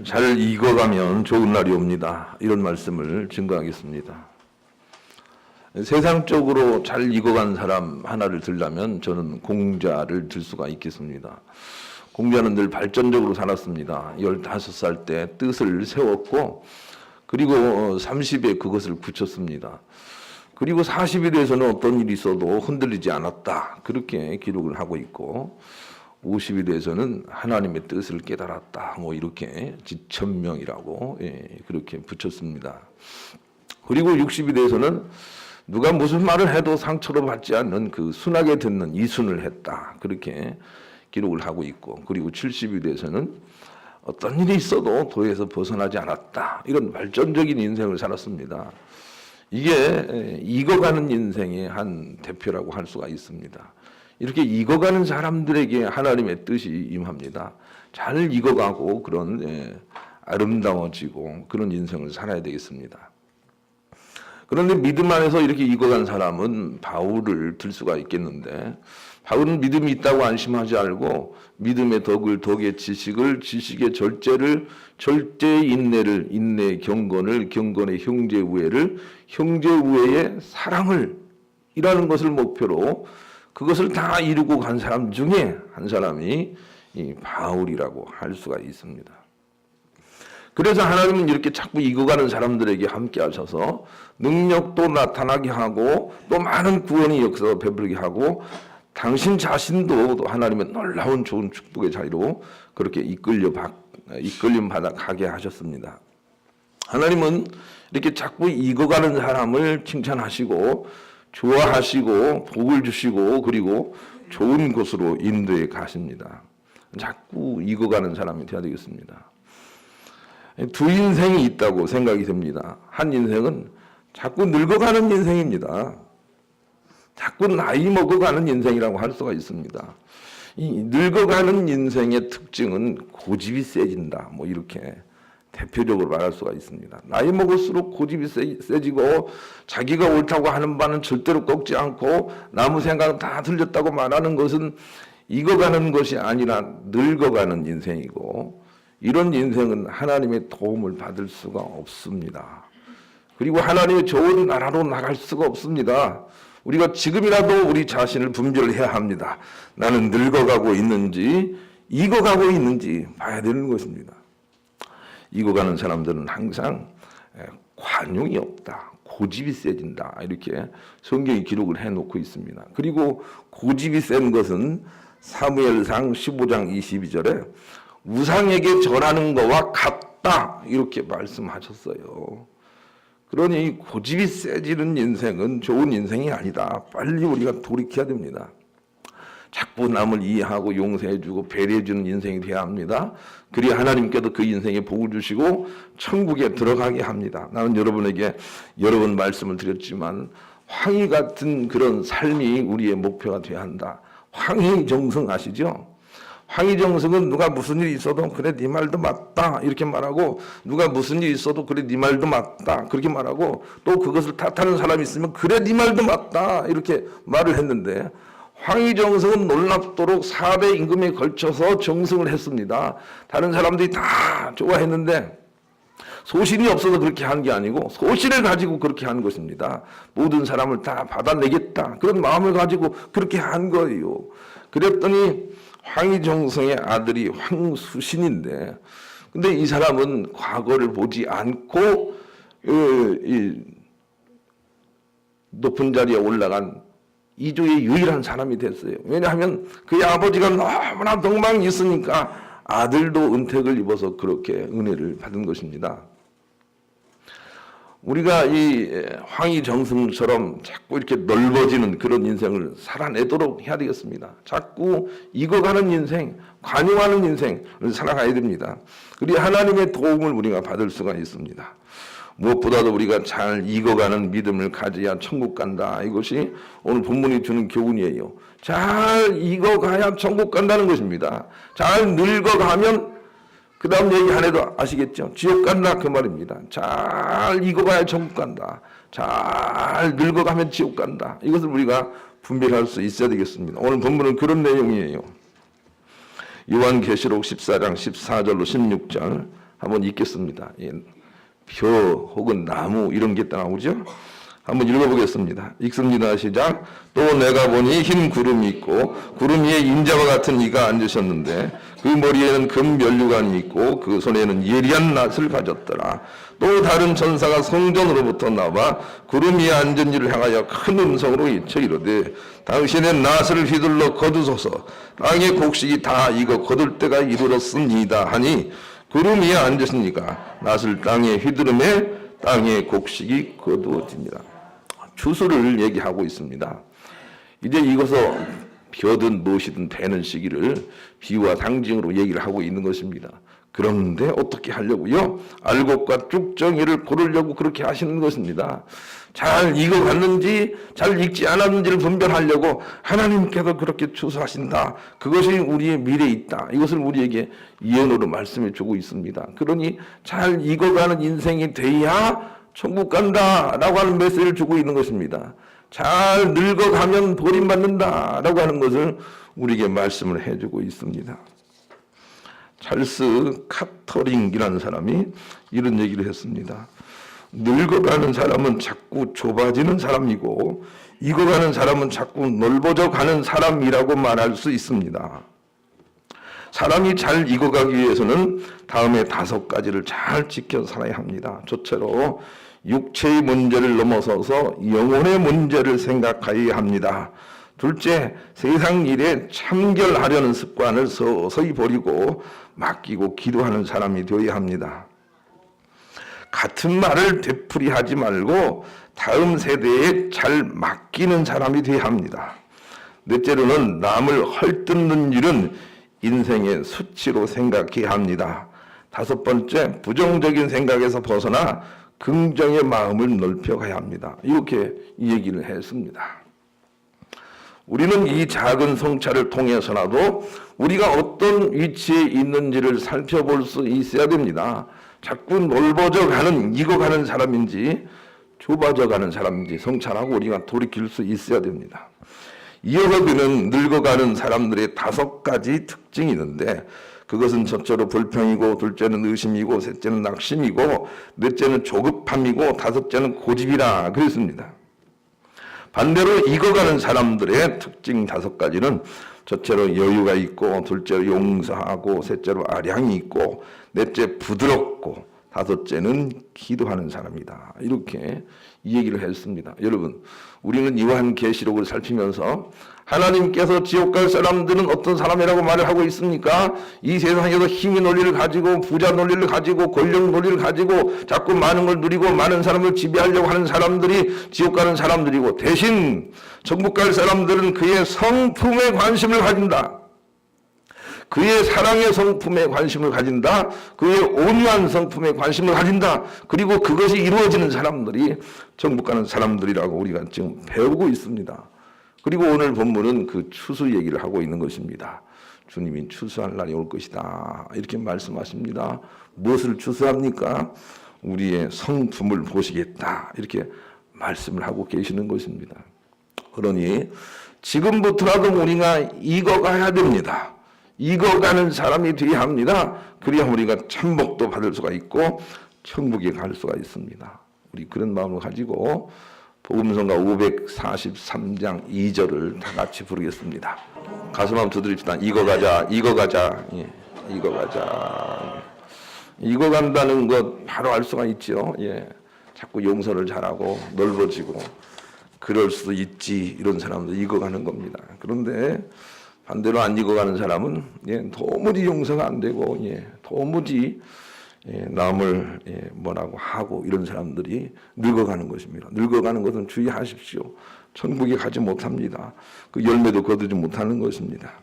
잘 익어가면 좋은 날이 옵니다. 이런 말씀을 증거하겠습니다. 세상적으로 잘 익어간 사람 하나를 들자면 저는 공자를 들 수가 있겠습니다. 공자는 늘 발전적으로 살았습니다. 15살 때 뜻을 세웠고 그리고 30에 그것을 굳혔습니다. 그리고 40이 돼서는 어떤 일이 있어도 흔들리지 않았다. 그렇게 기록을 하고 있고 50이 돼서는 하나님의 뜻을 깨달았다. 이렇게 지천명이라고 그렇게 붙였습니다. 그리고 60이 돼서는 누가 무슨 말을 해도 상처로 받지 않는 그 순하게 듣는 이순을 했다. 그렇게 기록을 하고 있고 그리고 70이 돼서는 어떤 일이 있어도 도에서 벗어나지 않았다. 이런 발전적인 인생을 살았습니다. 이게 익어가는 인생의 한 대표라고 할 수가 있습니다. 이렇게 익어가는 사람들에게 하나님의 뜻이 임합니다. 잘 익어가고 그런 아름다워지고 그런 인생을 살아야 되겠습니다. 그런데 믿음 안에서 이렇게 익어간 사람은 바울을 들 수가 있겠는데 바울은 믿음이 있다고 안심하지 말고 믿음의 덕을 덕의 지식을 지식의 절제를 절제의 인내를 인내의 경건을 경건의 형제 우애를 형제 우애의 사랑을 이라는 것을 목표로 그것을 다 이루고 간 사람 중에 한 사람이 이 바울이라고 할 수가 있습니다. 그래서 하나님은 이렇게 자꾸 익어가는 사람들에게 함께 하셔서 능력도 나타나게 하고 또 많은 구원의 역사가 베풀게 하고 당신 자신도 또 하나님의 놀라운 좋은 축복의 자리로 그렇게 이끌림 받아 가게 하셨습니다. 하나님은 이렇게 자꾸 익어가는 사람을 칭찬하시고 좋아하시고 복을 주시고 그리고 좋은 곳으로 인도해 가십니다. 자꾸 익어가는 사람이 되어야 되겠습니다. 두 인생이 있다고 생각이 됩니다. 한 인생은 자꾸 늙어가는 인생입니다. 자꾸 나이 먹어가는 인생이라고 할 수가 있습니다. 이 늙어가는 인생의 특징은 고집이 세진다. 이렇게 대표적으로 말할 수가 있습니다. 나이 먹을수록 고집이 세지고 자기가 옳다고 하는 바는 절대로 꺾지 않고 남의 생각은 다 틀렸다고 말하는 것은 익어가는 것이 아니라 늙어가는 인생이고 이런 인생은 하나님의 도움을 받을 수가 없습니다. 그리고 하나님의 좋은 나라로 나갈 수가 없습니다. 우리가 지금이라도 우리 자신을 분별해야 합니다. 나는 늙어가고 있는지 익어가고 있는지 봐야 되는 것입니다. 익어가는 사람들은 항상 관용이 없다. 고집이 세진다. 이렇게 성경이 기록을 해놓고 있습니다. 그리고 고집이 센 것은 사무엘상 15장 22절에 우상에게 절하는 것과 같다. 이렇게 말씀하셨어요. 그러니 고집이 세지는 인생은 좋은 인생이 아니다. 빨리 우리가 돌이켜야 됩니다. 자꾸 남을 이해하고 용서해주고 배려해주는 인생이 되어야 합니다. 그리야 하나님께도 그 인생에 복을 주시고 천국에 들어가게 합니다. 나는 여러분에게 여러 번 말씀을 드렸지만 황희 같은 그런 삶이 우리의 목표가 되어야 한다. 황희정성 아시죠? 황희정성은 누가 무슨 일이 있어도 그래 네 말도 맞다 이렇게 말하고 누가 무슨 일이 있어도 그래 네 말도 맞다 그렇게 말하고 또 그것을 탓하는 사람이 있으면 그래 네 말도 맞다 이렇게 말을 했는데 황희정성은 놀랍도록 4대 임금에 걸쳐서 정성을 했습니다. 다른 사람들이 다 좋아했는데 소신이 없어서 그렇게 한 게 아니고 소신을 가지고 그렇게 한 것입니다. 모든 사람을 다 받아내겠다 그런 마음을 가지고 그렇게 한 거예요. 그랬더니 황희정성의 아들이 황수신인데 근데 이 사람은 과거를 보지 않고 이 높은 자리에 올라간 이조의 유일한 사람이 됐어요. 왜냐하면 그의 아버지가 너무나 덕망이 있으니까 아들도 은택을 입어서 그렇게 은혜를 받은 것입니다. 우리가 이 황희정성처럼 자꾸 이렇게 넓어지는 그런 인생을 살아내도록 해야 되겠습니다. 자꾸 익어가는 인생, 관용하는 인생을 살아가야 됩니다. 그리고 하나님의 도움을 우리가 받을 수가 있습니다. 무엇보다도 우리가 잘 익어가는 믿음을 가져야 천국 간다. 이것이 오늘 본문이 주는 교훈이에요. 잘 익어가야 천국 간다는 것입니다. 잘 늙어가면 그 다음 얘기 안 해도 아시겠죠? 지옥 간다 그 말입니다. 잘 익어가야 천국 간다. 잘 늙어가면 지옥 간다. 이것을 우리가 분별할 수 있어야 되겠습니다. 오늘 본문은 그런 내용이에요. 요한계시록 14장 14절로 16절 한번 읽겠습니다. 예, 벼 혹은 나무 이런 게 나오죠. 한번 읽어보겠습니다. 읽습니다. 시작. 또 내가 보니 흰 구름이 있고 구름 위에 인자와 같은 이가 앉으셨는데 그 머리에는 금 면류관이 있고 그 손에는 예리한 낫을 가졌더라. 또 다른 천사가 성전으로부터 나와 구름 위에 앉은 이를 향하여 큰 음성으로 외쳐 이르되 당신의 낫을 휘둘러 거두소서. 땅의 곡식이 다 익어 거둘 때가 이르렀습니다 하니 구름 위에 앉으신 이가 낫을 땅에 휘두르매 땅의 곡식이 거두어집니다. 추수를 얘기하고 있습니다. 이제 이것서 벼든 무엇이든 되는 시기를 비유와 상징으로 얘기를 하고 있는 것입니다. 그런데 어떻게 하려고요? 알곡과 쭉정이를 고르려고 그렇게 하시는 것입니다. 잘 익어갔는지 잘 익지 않았는지를 분별하려고 하나님께서 그렇게 추수하신다. 그것이 우리의 미래에 있다. 이것을 우리에게 예언으로 말씀해 주고 있습니다. 그러니 잘 익어가는 인생이 돼야 천국 간다라고 하는 메시지를 주고 있는 것입니다. 잘 늙어가면 버림받는다라고 하는 것을 우리에게 말씀을 해주고 있습니다. 찰스 카터링이라는 사람이 이런 얘기를 했습니다. 늙어가는 사람은 자꾸 좁아지는 사람이고 익어가는 사람은 자꾸 넓어져 가는 사람이라고 말할 수 있습니다. 사람이 잘 익어가기 위해서는 다음에 5가지를 잘 지켜 살아야 합니다. 첫째로 육체의 문제를 넘어서서 영혼의 문제를 생각해야 합니다. 둘째, 세상 일에 참결하려는 습관을 서서히 버리고 맡기고 기도하는 사람이 되어야 합니다. 같은 말을 되풀이하지 말고 다음 세대에 잘 맡기는 사람이 되어야 합니다. 넷째로는 남을 헐뜯는 일은 인생의 수치로 생각해야 합니다. 5번째, 부정적인 생각에서 벗어나 긍정의 마음을 넓혀가야 합니다. 이렇게 얘기를 했습니다. 우리는 이 작은 성찰을 통해서라도 우리가 어떤 위치에 있는지를 살펴볼 수 있어야 됩니다. 자꾸 넓어져 가는, 익어가는 사람인지 좁아져 가는 사람인지 성찰하고 우리가 돌이킬 수 있어야 됩니다. 이어서 그는 늙어가는 사람들의 5가지 특징이 있는데 그것은 첫째로 불평이고 둘째는 의심이고 셋째는 낙심이고 넷째는 조급함이고 5째는 고집이라 그랬습니다. 반대로 익어가는 사람들의 특징 5가지는 첫째로 여유가 있고 둘째로 용서하고 셋째로 아량이 있고 넷째 부드럽고 5째는 기도하는 사람이다. 이렇게 이 얘기를 했습니다. 여러분, 우리는 요한계시록을 살피면서 하나님께서 지옥 갈 사람들은 어떤 사람이라고 말을 하고 있습니까? 이 세상에서 힘의 논리를 가지고 부자 논리를 가지고 권력 논리를 가지고 자꾸 많은 걸 누리고 많은 사람을 지배하려고 하는 사람들이 지옥 가는 사람들이고 대신 천국 갈 사람들은 그의 성품에 관심을 가진다. 그의 사랑의 성품에 관심을 가진다. 그의 온유한 성품에 관심을 가진다. 그리고 그것이 이루어지는 사람들이 천국 가는 사람들이라고 우리가 지금 배우고 있습니다. 그리고 오늘 본문은 그 추수 얘기를 하고 있는 것입니다. 주님이 추수할 날이 올 것이다. 이렇게 말씀하십니다. 무엇을 추수합니까? 우리의 성품을 보시겠다. 이렇게 말씀을 하고 계시는 것입니다. 그러니 지금부터라도 우리가 익어가야 됩니다. 익어가는 사람이 되어야 합니다. 그래야 우리가 천복도 받을 수가 있고 천국에 갈 수가 있습니다. 우리 그런 마음을 가지고 복음성가 543장 2절을 다 같이 부르겠습니다. 가슴 한번 두드립시다. 익어가자, 익어가자, 예, 익어가자. 익어간다는 것 바로 알 수가 있죠. 예, 자꾸 용서를 잘하고 넓어지고 그럴 수도 있지. 이런 사람도 익어가는 겁니다. 그런데 반대로 안 익어가는 사람은 도무지 용서가 안 되고 도무지 남을 뭐라고 하고 이런 사람들이 늙어가는 것입니다. 늙어가는 것은 주의하십시오. 천국에 가지 못합니다. 그 열매도 거두지 못하는 것입니다.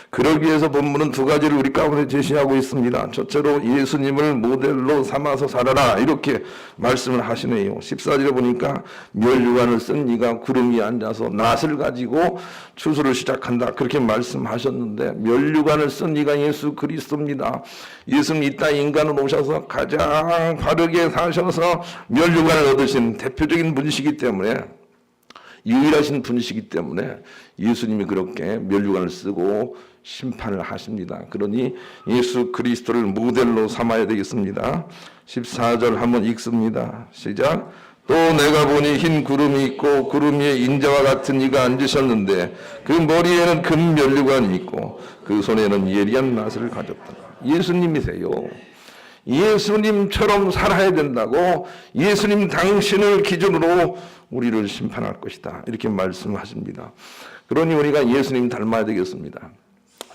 그러기 위해서 본문은 2가지를 우리 가운데 제시하고 있습니다. 첫째로 예수님을 모델로 삼아서 살아라 이렇게 말씀을 하시네요. 14절에 보니까 면류관을 쓴 이가 구름 위에 앉아서 낫을 가지고 추수를 시작한다 그렇게 말씀하셨는데 면류관을 쓴 이가 예수 그리스도입니다. 예수님 이 땅 인간으로 오셔서 가장 바르게 사셔서 면류관을 얻으신 대표적인 분이시기 때문에 유일하신 분이시기 때문에 예수님이 그렇게 면류관을 쓰고 심판을 하십니다. 그러니 예수 그리스도를 모델로 삼아야 되겠습니다. 14절 한번 읽습니다. 시작. 또 내가 보니 흰 구름이 있고 구름 위에 인자와 같은 이가 앉으셨는데 그 머리에는 금 면류관이 있고 그 손에는 예리한 나스를 가졌더라. 예수님이세요. 예수님처럼 살아야 된다고, 예수님 당신을 기준으로 우리를 심판할 것이다, 이렇게 말씀하십니다. 그러니 우리가 예수님 닮아야 되겠습니다.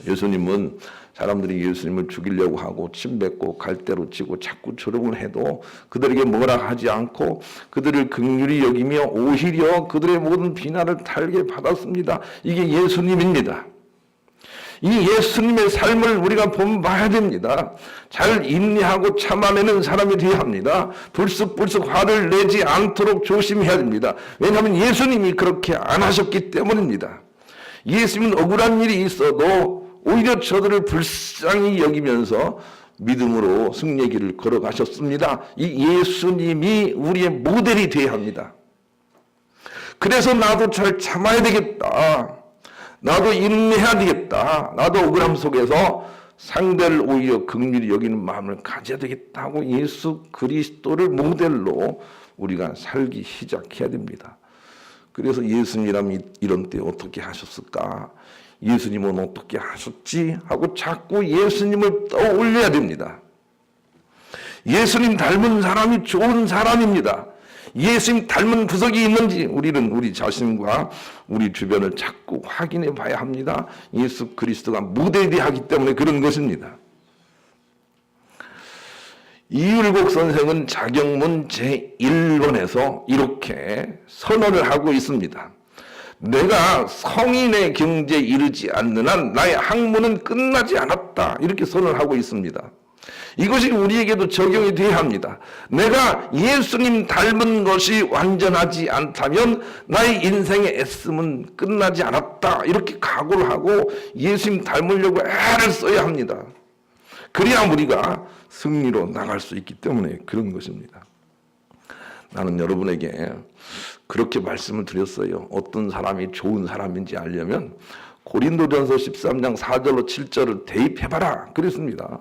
예수님은 사람들이 예수님을 죽이려고 하고 침뱉고 갈대로 치고 자꾸 조롱을 해도 그들에게 뭐라 하지 않고 그들을 긍휼히 여기며 오히려 그들의 모든 비난을 달게 받았습니다. 이게 예수님입니다. 이 예수님의 삶을 우리가 본봐야 됩니다. 잘 인내하고 참아내는 사람이 되어야 합니다. 불쑥불쑥 화를 내지 않도록 조심해야 됩니다. 왜냐하면 예수님이 그렇게 안 하셨기 때문입니다. 예수님은 억울한 일이 있어도 오히려 저들을 불쌍히 여기면서 믿음으로 승리의 길을 걸어가셨습니다. 이 예수님이 우리의 모델이 되어야 합니다. 그래서 나도 잘 참아야 되겠다, 나도 인내해야 되겠다, 나도 억울함 속에서 상대를 오히려 긍휼히 여기는 마음을 가져야 되겠다고 예수 그리스도를 모델로 우리가 살기 시작해야 됩니다. 그래서 예수님이라면 이런 때 어떻게 하셨을까, 예수님은 어떻게 하셨지 하고 자꾸 예수님을 떠올려야 됩니다. 예수님 닮은 사람이 좋은 사람입니다. 예수님 닮은 구석이 있는지 우리는 우리 자신과 우리 주변을 자꾸 확인해 봐야 합니다. 예수 그리스도가 모델이 하기 때문에 그런 것입니다. 이율곡 선생은 자경문 제1번에서 이렇게 선언을 하고 있습니다. 내가 성인의 경지에 이르지 않는 한 나의 학문은 끝나지 않았다, 이렇게 선언을 하고 있습니다. 이것이 우리에게도 적용이 되어야 합니다. 내가 예수님 닮은 것이 완전하지 않다면 나의 인생의 애씀은 끝나지 않았다, 이렇게 각오를 하고 예수님 닮으려고 애를 써야 합니다. 그래야 우리가 승리로 나갈 수 있기 때문에 그런 것입니다. 나는 여러분에게 그렇게 말씀을 드렸어요. 어떤 사람이 좋은 사람인지 알려면 고린도전서 13장 4절로 7절을 대입해봐라 그랬습니다.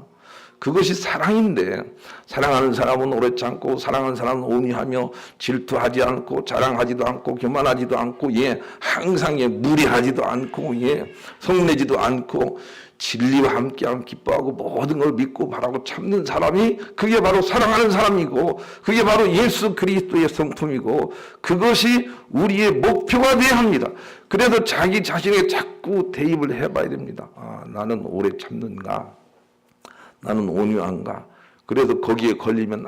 그것이 사랑인데, 사랑하는 사람은 오래 참고 사랑하는 사람은 온유하며 질투하지 않고 자랑하지도 않고 교만하지도 않고 항상 무례하지도 않고 성내지도 않고 진리와 함께하면 기뻐하고 모든 걸 믿고 바라고 참는 사람이 그게 바로 사랑하는 사람이고 그게 바로 예수 그리스도의 성품이고 그것이 우리의 목표가 되어야 합니다. 그래서 자기 자신에게 자꾸 대입을 해봐야 됩니다. 나는 오래 참는가? 나는 온유한가? 그래서 거기에 걸리면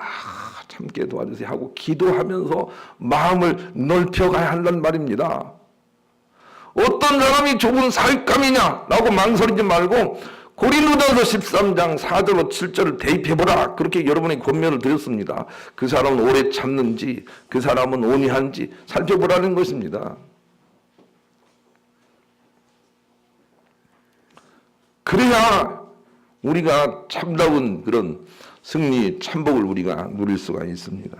참게 도와주세요 하고 기도하면서 마음을 넓혀가야 한단 말입니다. 어떤 사람이 좋은 사윗감이냐 라고 망설이지 말고 고린도전서 13장 4절로 7절을 대입해보라, 그렇게 여러분에게 권면을 드렸습니다. 그 사람은 오래 참는지 그 사람은 온유한지 살펴보라는 것입니다. 그래야 우리가 참다운 그런 승리, 참복을 우리가 누릴 수가 있습니다.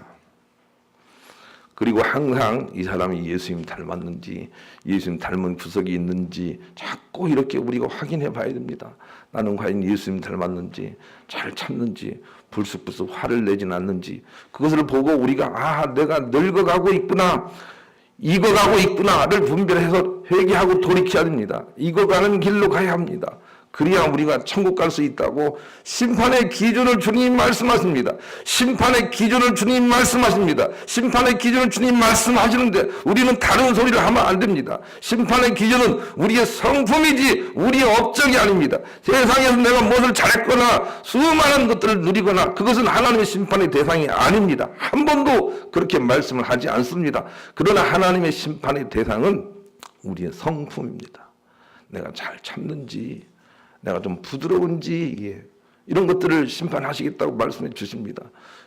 그리고 항상 이 사람이 예수님 닮았는지, 예수님 닮은 구석이 있는지 자꾸 이렇게 우리가 확인해 봐야 됩니다. 나는 과연 예수님 닮았는지, 잘 참는지, 불쑥불쑥 화를 내진 않는지, 그것을 보고 우리가 내가 늙어가고 있구나, 익어가고 있구나를 분별해서 회개하고 돌이켜야 됩니다. 익어가는 길로 가야 합니다. 그래야 우리가 천국 갈 수 있다고 심판의 기준을 주님 말씀하십니다. 심판의 기준을 주님 말씀하십니다. 심판의 기준을 주님 말씀하시는데 우리는 다른 소리를 하면 안 됩니다. 심판의 기준은 우리의 성품이지 우리의 업적이 아닙니다. 세상에서 내가 무엇을 잘했거나 수많은 것들을 누리거나 그것은 하나님의 심판의 대상이 아닙니다. 한 번도 그렇게 말씀을 하지 않습니다. 그러나 하나님의 심판의 대상은 우리의 성품입니다. 내가 잘 참는지, 내가 좀 부드러운지, 이런 것들을 심판하시겠다고 말씀해 주십니다.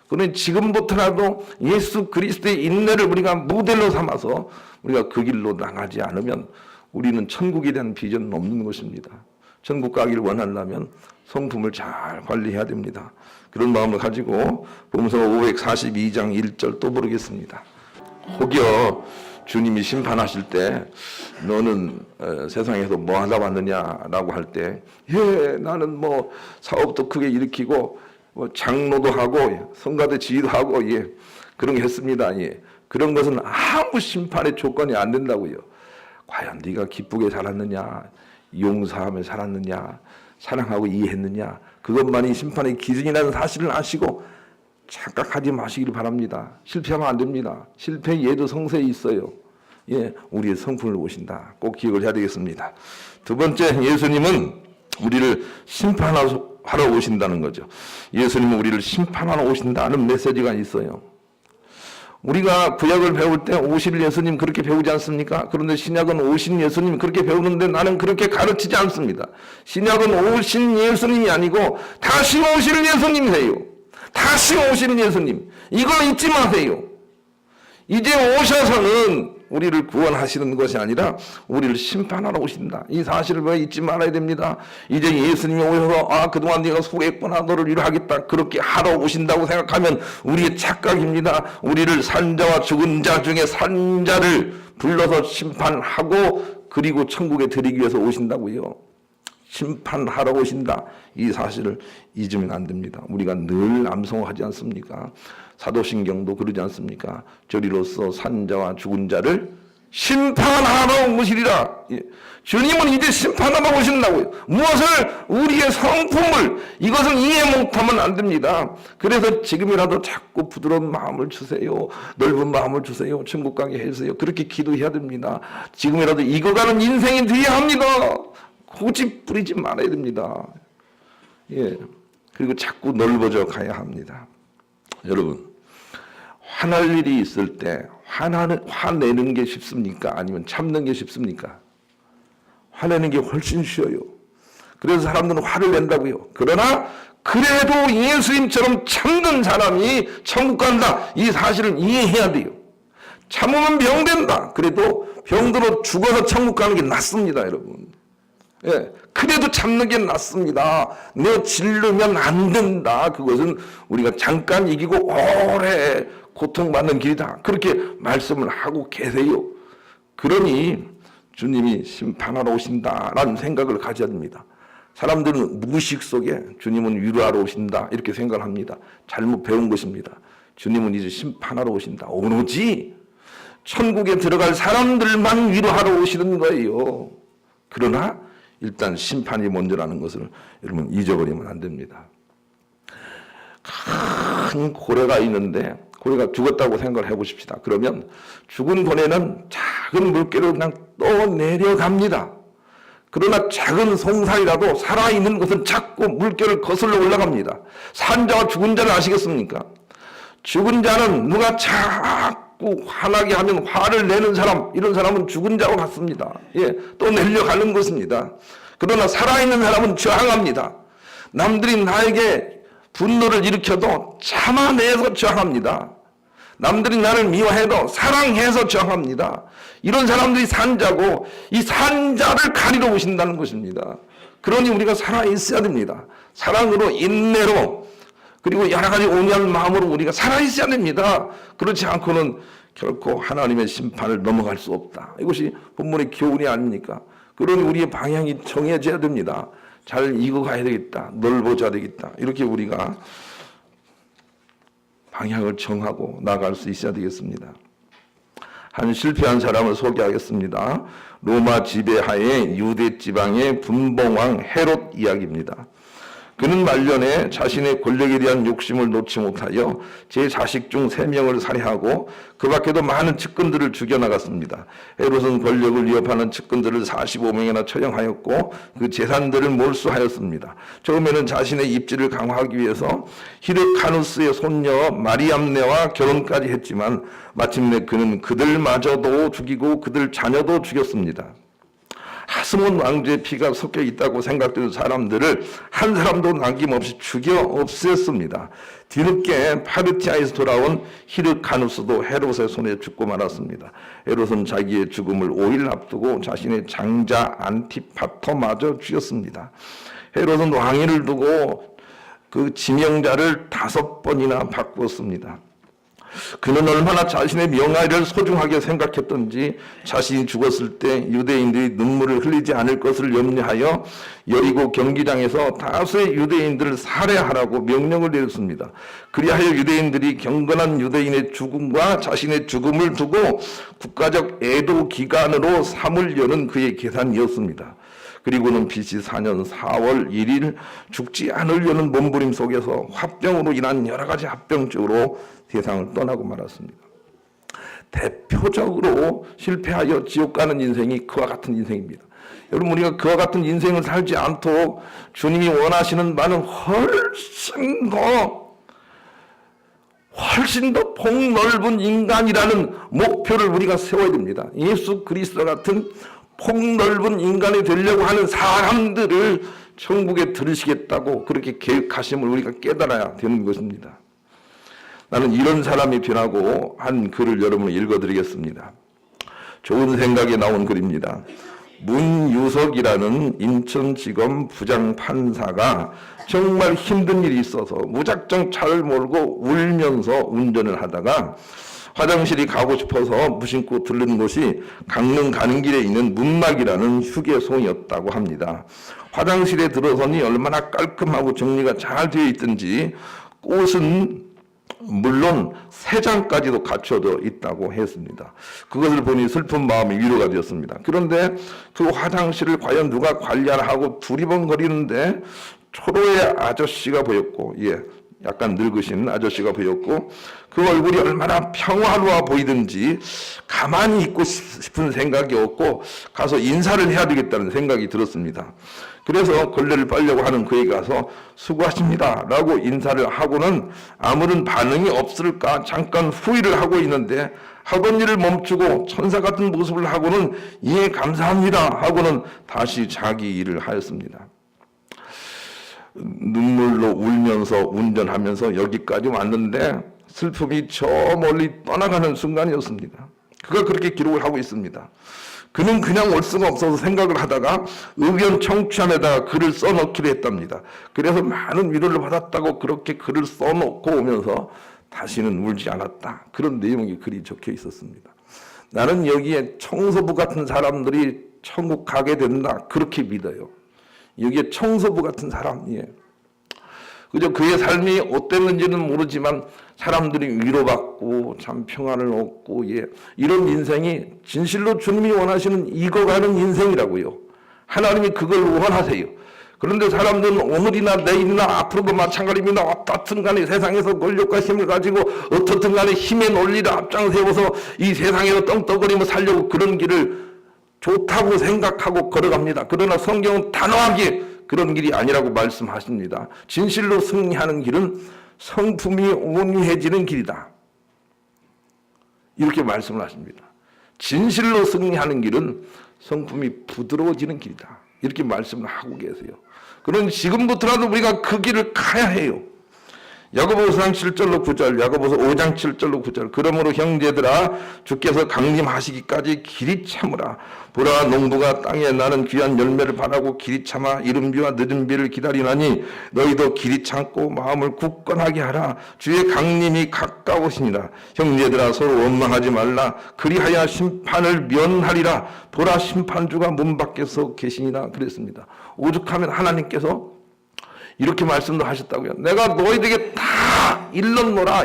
그러니 지금부터라도 예수 그리스도의 인내를 우리가 모델로 삼아서 우리가 그 길로 나가지 않으면 우리는 천국에 대한 비전은 없는 것입니다. 천국 가기를 원하려면 성품을 잘 관리해야 됩니다. 그런 마음을 가지고 복음서 542장 1절 또 부르겠습니다. 혹여 주님이 심판하실 때 너는 세상에서 뭐 하다 왔느냐라고 할 때 나는 뭐 사업도 크게 일으키고 뭐 장로도 하고 성가대 지휘도 하고 그런 게 했습니다. 그런 것은 아무 심판의 조건이 안 된다고요. 과연 네가 기쁘게 살았느냐, 용서하며 살았느냐, 사랑하고 이해했느냐, 그것만이 심판의 기준이라는 사실을 아시고 착각하지 마시기를 바랍니다. 실패하면 안 됩니다. 실패 예도 성서에 있어요. 우리의 성품을 보신다. 꼭 기억을 해야 되겠습니다. 두 번째, 예수님은 우리를 심판하러 오신다는 거죠. 예수님은 우리를 심판하러 오신다는 메시지가 있어요. 우리가 구약을 배울 때 오실 예수님 그렇게 배우지 않습니까? 그런데 신약은 오신 예수님 그렇게 배우는데 나는 그렇게 가르치지 않습니다. 신약은 오신 예수님이 아니고 다시 오실 예수님이세요. 다시 오시는 예수님. 이걸 잊지 마세요. 이제 오셔서는 우리를 구원하시는 것이 아니라 우리를 심판하러 오신다. 이 사실을 왜 잊지 말아야 됩니다. 이제 예수님이 오셔서 그동안 네가 수고했구나, 너를 위로하겠다, 그렇게 하러 오신다고 생각하면 우리의 착각입니다. 우리를 산자와 죽은 자 중에 산자를 불러서 심판하고 그리고 천국에 들이기 위해서 오신다고요. 심판하러 오신다. 이 사실을 잊으면 안 됩니다. 우리가 늘 암송하지 않습니까? 사도신경도 그러지 않습니까? 저리로서 산자와 죽은 자를 심판하러 오시리라. 주님은 이제 심판하러 오신다고요. 무엇을? 우리의 성품을, 이것을 이해 못하면 안 됩니다. 그래서 지금이라도 자꾸 부드러운 마음을 주세요. 넓은 마음을 주세요. 천국 가게 해주세요. 그렇게 기도해야 됩니다. 지금이라도 익어가는 인생이 되어야 합니다. 고집 부리지 말아야 됩니다. 그리고 자꾸 넓어져 가야 합니다. 여러분, 화날 일이 있을 때 화내는 게 쉽습니까? 아니면 참는 게 쉽습니까? 화내는 게 훨씬 쉬워요. 그래서 사람들은 화를 낸다고요. 그러나 그래도 예수님처럼 참는 사람이 천국 간다. 이 사실을 이해해야 돼요. 참으면 병된다. 그래도 병들어 죽어서 천국 가는 게 낫습니다, 여러분. 그래도 참는 게 낫습니다. 내 질르면 안 된다. 그것은 우리가 잠깐 이기고 오래 고통받는 길이다. 그렇게 말씀을 하고 계세요. 그러니 주님이 심판하러 오신다라는 생각을 가져야 됩니다. 사람들은 무의식 속에 주님은 위로하러 오신다 이렇게 생각을 합니다. 잘못 배운 것입니다. 주님은 이제 심판하러 오신다. 오로지 천국에 들어갈 사람들만 위로하러 오시는 거예요. 그러나 일단 심판이 먼저라는 것을 여러분 잊어버리면 안 됩니다. 큰 고래가 있는데 고래가 죽었다고 생각을 해보십시다. 그러면 죽은 고래는 작은 물결을 그냥 떠내려갑니다. 그러나 작은 송사이라도 살아있는 것은 자꾸 물결을 거슬러 올라갑니다. 산자와 죽은 자를 아시겠습니까? 죽은 자는 누가 자꾸 화나게 하면 화를 내는 사람, 이런 사람은 죽은 자와 같습니다. 또 내려가는 것입니다. 그러나 살아있는 사람은 저항합니다. 남들이 나에게 분노를 일으켜도 참아내서 저항합니다. 남들이 나를 미워해도 사랑해서 저항합니다. 이런 사람들이 산자고 이 산자를 가리러 오신다는 것입니다. 그러니 우리가 살아있어야 됩니다. 사랑으로, 인내로, 그리고 여러 가지 온유한 마음으로 우리가 살아있어야 됩니다. 그렇지 않고는 결코 하나님의 심판을 넘어갈 수 없다. 이것이 본문의 교훈이 아닙니까? 그러니 우리의 방향이 정해져야 됩니다. 잘 익어가야 되겠다. 넓어져야 되겠다. 이렇게 우리가 방향을 정하고 나갈 수 있어야 되겠습니다. 한 실패한 사람을 소개하겠습니다. 로마 지배하에 유대 지방의 분봉왕 헤롯 이야기입니다. 그는 말년에 자신의 권력에 대한 욕심을 놓지 못하여 제 자식 중 3명을 살해하고 그 밖에도 많은 측근들을 죽여나갔습니다. 헤롯은 권력을 위협하는 측근들을 45명이나 처형하였고 그 재산들을 몰수하였습니다. 처음에는 자신의 입지를 강화하기 위해서 히르카누스의 손녀 마리암네와 결혼까지 했지만 마침내 그는 그들마저도 죽이고 그들 자녀도 죽였습니다. 하스몬 왕조의 피가 섞여 있다고 생각되는 사람들을 한 사람도 남김없이 죽여 없앴습니다. 뒤늦게 파르티아에서 돌아온 히르카누스도 헤롯의 손에 죽고 말았습니다. 헤롯은 자기의 죽음을 5일 앞두고 자신의 장자 안티파터마저 죽였습니다. 헤롯은 왕위를 두고 그 지명자를 5번이나 바꾸었습니다. 그는 얼마나 자신의 명예를 소중하게 생각했던지 자신이 죽었을 때 유대인들이 눈물을 흘리지 않을 것을 염려하여 여리고 경기장에서 다수의 유대인들을 살해하라고 명령을 내렸습니다. 그리하여 유대인들이 경건한 유대인의 죽음과 자신의 죽음을 두고 국가적 애도 기간으로 삼으려는 그의 계산이었습니다. 그리고는 BC 4년 4월 1일 죽지 않으려는 몸부림 속에서 화병으로 인한 여러 가지 합병증으로 세상을 떠나고 말았습니다. 대표적으로 실패하여 지옥 가는 인생이 그와 같은 인생입니다. 여러분, 우리가 그와 같은 인생을 살지 않도록 주님이 원하시는 바는 훨씬 더 폭넓은 인간이라는 목표를 우리가 세워야 됩니다. 예수 그리스도 같은 폭넓은 인간이 되려고 하는 사람들을 천국에 들으시겠다고 그렇게 계획하심을 우리가 깨달아야 되는 것입니다. 나는 이런 사람이 되라고 한 글을 여러분에 읽어드리겠습니다. 좋은 생각에 나온 글입니다. 문유석이라는 인천지검 부장판사가 정말 힘든 일이 있어서 무작정 차를 몰고 울면서 운전을 하다가 화장실이 가고 싶어서 무심코 들른 곳이 강릉 가는 길에 있는 문막이라는 휴게소였다고 합니다. 화장실에 들어서니 얼마나 깔끔하고 정리가 잘 되어 있든지 꽃은 물론 세장까지도 갖춰져 있다고 했습니다. 그것을 보니 슬픈 마음이 위로가 되었습니다. 그런데 그 화장실을 과연 누가 관리하고 두리번거리는데 초로의 아저씨가 보였고, 약간 늙으신 아저씨가 보였고, 그 얼굴이 얼마나 평화로워 보이든지 가만히 있고 싶은 생각이 없고 가서 인사를 해야 되겠다는 생각이 들었습니다. 그래서 걸레를 빨려고 하는 그에게 가서 수고하십니다 라고 인사를 하고는 아무런 반응이 없을까 잠깐 후회를 하고 있는데 하던 일을 멈추고 천사 같은 모습을 하고는 예 감사합니다 하고는 다시 자기 일을 하였습니다. 눈물로 울면서 운전하면서 여기까지 왔는데 슬픔이 저 멀리 떠나가는 순간이었습니다. 그가 그렇게 기록을 하고 있습니다. 그는 그냥 올 수가 없어서 생각을 하다가 의견 청취함에다가 글을 써놓기로 했답니다. 그래서 많은 위로를 받았다고 그렇게 글을 써놓고 오면서 다시는 울지 않았다. 그런 내용이 글이 적혀 있었습니다. 나는 여기에 청소부 같은 사람들이 천국 가게 된다. 그렇게 믿어요. 여기에 청소부 같은 사람, 그저 그의 삶이 어땠는지는 모르지만 사람들이 위로받고 참 평안을 얻고 이런 인생이 진실로 주님이 원하시는 익어가는 인생이라고요. 하나님이 그걸 원하세요. 그런데 사람들은 오늘이나 내일이나 앞으로도 마찬가지입니다. 어떻든 간에 세상에서 권력과 힘을 가지고 어떻든 간에 힘의 논리를 앞장 세워서 이 세상에서 떵떵거리며 살려고 그런 길을 좋다고 생각하고 걸어갑니다. 그러나 성경은 단호하게 그런 길이 아니라고 말씀하십니다. 진실로 승리하는 길은 성품이 온유해지는 길이다. 이렇게 말씀을 하십니다. 진실로 승리하는 길은 성품이 부드러워지는 길이다. 이렇게 말씀을 하고 계세요. 그럼 지금부터라도 우리가 그 길을 가야 해요. 야고보서 7절로 9절, 야고보서 5장 7절로 9절. 그러므로 형제들아 주께서 강림하시기까지 길이 참으라. 보라 농부가 땅에 나는 귀한 열매를 바라고 길이 참아 이른 비와 늦은 비를 기다리나니 너희도 길이 참고 마음을 굳건하게 하라. 주의 강림이 가까우시니라. 형제들아 서로 원망하지 말라. 그리하여 심판을 면하리라. 보라 심판주가 문 밖에서 계시니라. 그랬습니다. 오죽하면 하나님께서 이렇게 말씀도 하셨다고요. 내가 너희에게 다 일렀노라.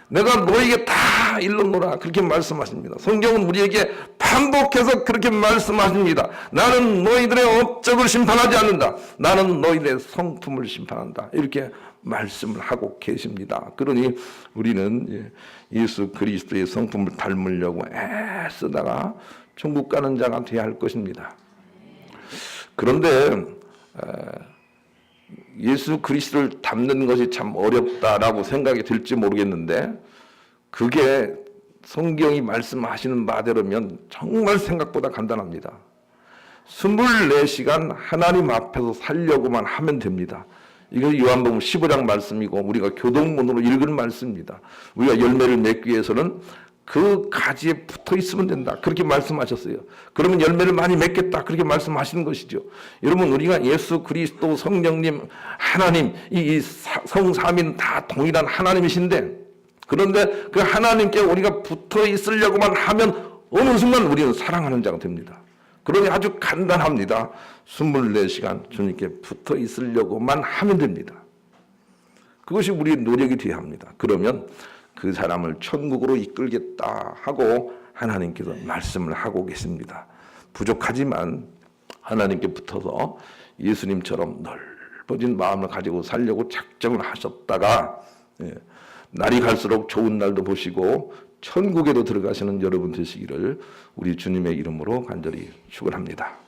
내가 너희에게 다 일렀노라. 그렇게 말씀하십니다. 성경은 우리에게 반복해서 그렇게 말씀하십니다. 나는 너희들의 업적을 심판하지 않는다. 나는 너희들의 성품을 심판한다. 이렇게 말씀을 하고 계십니다. 그러니 우리는 예수 그리스도의 성품을 닮으려고 애쓰다가 천국 가는 자가 되어야 할 것입니다. 그런데 예수 그리스도를 닮는 것이 참 어렵다라고 생각이 들지 모르겠는데 그게 성경이 말씀하시는 바대로면 정말 생각보다 간단합니다. 24시간 하나님 앞에서 살려고만 하면 됩니다. 이거 요한복음 15장 말씀이고 우리가 교동문으로 읽은 말씀입니다. 우리가 열매를 맺기 위해서는 그 가지에 붙어 있으면 된다. 그렇게 말씀하셨어요. 그러면 열매를 많이 맺겠다. 그렇게 말씀하시는 것이죠. 여러분 우리가 예수 그리스도 성령님 하나님 이 성삼인 다 동일한 하나님이신데 그런데 그 하나님께 우리가 붙어 있으려고만 하면 어느 순간 우리는 사랑하는 자가 됩니다. 그러니 아주 간단합니다. 24시간 주님께 붙어 있으려고만 하면 됩니다. 그것이 우리의 노력이 되어야 합니다. 그러면 그 사람을 천국으로 이끌겠다 하고 하나님께서 말씀을 하고 계십니다. 부족하지만 하나님께 붙어서 예수님처럼 넓어진 마음을 가지고 살려고 작정을 하셨다가 날이 갈수록 좋은 날도 보시고 천국에도 들어가시는 여러분 되시기를 우리 주님의 이름으로 간절히 축원합니다.